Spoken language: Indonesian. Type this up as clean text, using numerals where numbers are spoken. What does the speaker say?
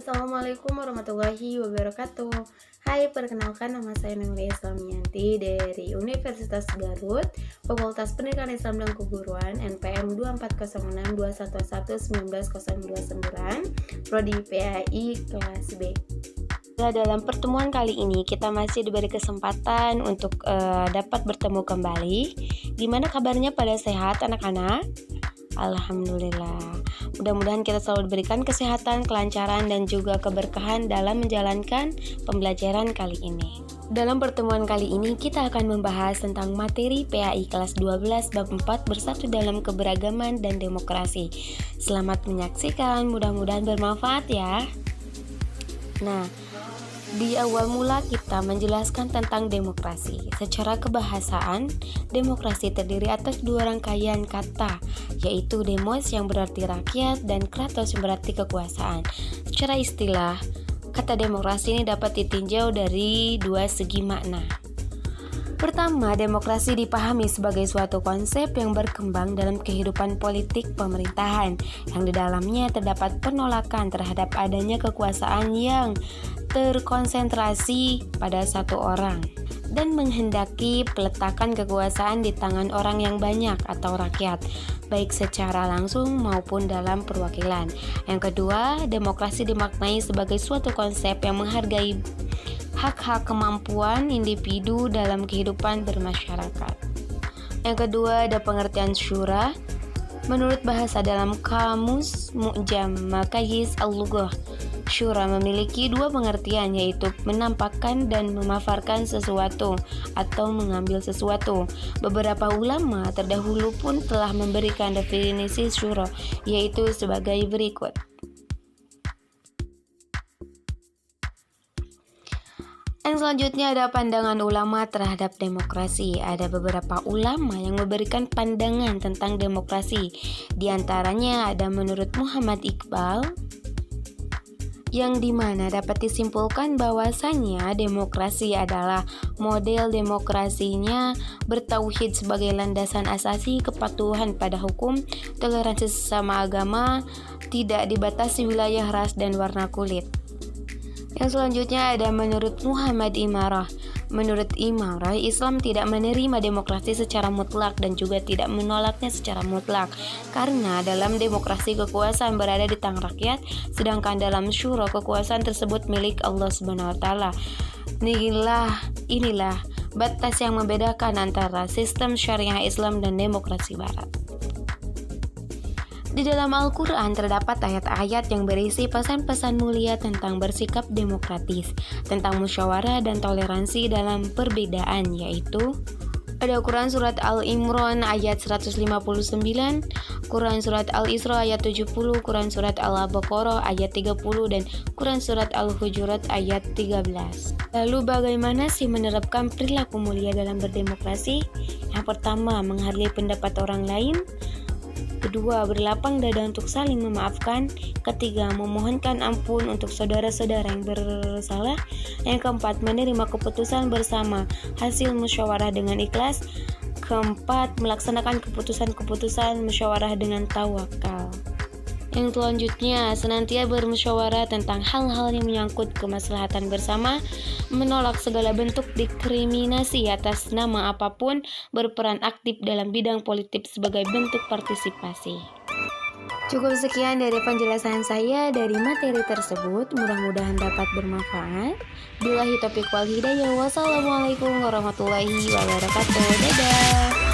Assalamualaikum warahmatullahi wabarakatuh. Hai, perkenalkan nama saya Nurul Islamiyanti dari Universitas Garut, Fakultas Pendidikan Islam dan Keguruan, NPM 240621119029, Prodi PAI kelas B. Dalam pertemuan kali ini kita masih diberi kesempatan untuk dapat bertemu kembali. Gimana kabarnya, pada sehat anak-anak? Alhamdulillah. Mudah-mudahan kita selalu diberikan kesehatan, kelancaran, dan juga keberkahan dalam menjalankan pembelajaran kali ini. Dalam pertemuan kali ini kita akan membahas tentang materi PAI kelas 12 bab 4 bersatu dalam keberagaman dan demokrasi. Selamat menyaksikan, mudah-mudahan bermanfaat ya. Nah, di awal mula kita menjelaskan tentang demokrasi. Secara kebahasaan, demokrasi terdiri atas dua rangkaian kata, yaitu demos yang berarti rakyat dan kratos yang berarti kekuasaan. Secara istilah, kata demokrasi ini dapat ditinjau dari dua segi makna. Pertama, demokrasi dipahami sebagai suatu konsep yang berkembang dalam kehidupan politik pemerintahan, yang di dalamnya terdapat penolakan terhadap adanya kekuasaan yang terkonsentrasi pada satu orang dan menghendaki peletakan kekuasaan di tangan orang yang banyak atau rakyat, baik secara langsung maupun dalam perwakilan. Yang kedua, demokrasi dimaknai sebagai suatu konsep yang menghargai hak-hak kemampuan individu dalam kehidupan bermasyarakat. Yang kedua, ada pengertian syura. Menurut bahasa dalam Kamus Mu'jam Maqayis Al-Lughah, syura memiliki dua pengertian, yaitu menampakkan dan memaparkan sesuatu atau mengambil sesuatu. Beberapa ulama terdahulu pun telah memberikan definisi syura, yaitu sebagai berikut. Yang selanjutnya ada pandangan ulama terhadap demokrasi. Ada beberapa ulama yang memberikan pandangan tentang demokrasi. Di antaranya ada menurut Muhammad Iqbal, yang dimana dapat disimpulkan bahwasannya demokrasi adalah model demokrasinya bertauhid sebagai landasan asasi, kepatuhan pada hukum, toleransi sesama agama, tidak dibatasi wilayah, ras, dan warna kulit. Yang selanjutnya ada menurut Muhammad Imarah. Menurut Imarah, Islam tidak menerima demokrasi secara mutlak dan juga tidak menolaknya secara mutlak, karena dalam demokrasi kekuasaan berada di tangan rakyat, sedangkan dalam syura kekuasaan tersebut milik Allah Subhanahu wa taala. Inilah batas yang membedakan antara sistem syariah Islam dan demokrasi barat. Di dalam Al-Quran terdapat ayat-ayat yang berisi pesan-pesan mulia tentang bersikap demokratis, tentang musyawarah dan toleransi dalam perbedaan, yaitu ada Quran Surat Al-Imran ayat 159, Quran Surat Al-Isra ayat 70, Quran Surat Al-Baqarah ayat 30, dan Quran Surat Al-Hujurat ayat 13. Lalu bagaimana sih menerapkan perilaku mulia dalam berdemokrasi? Yang pertama, menghargai pendapat orang lain. Kedua, berlapang dada untuk saling memaafkan. Ketiga, memohonkan ampun untuk saudara-saudara yang bersalah. Yang keempat, menerima keputusan bersama hasil musyawarah dengan ikhlas. Keempat, melaksanakan keputusan-keputusan musyawarah dengan tawakal. Yang selanjutnya, senantiasa bermusyawarah tentang hal-hal yang menyangkut kemaslahatan bersama, menolak segala bentuk diskriminasi atas nama apapun, berperan aktif dalam bidang politik sebagai bentuk partisipasi. Cukup sekian dari penjelasan saya dari materi tersebut, mudah-mudahan dapat bermanfaat. Billahi taufiq wal hidayah. Wassalamualaikum warahmatullahi wabarakatuh. Dadah.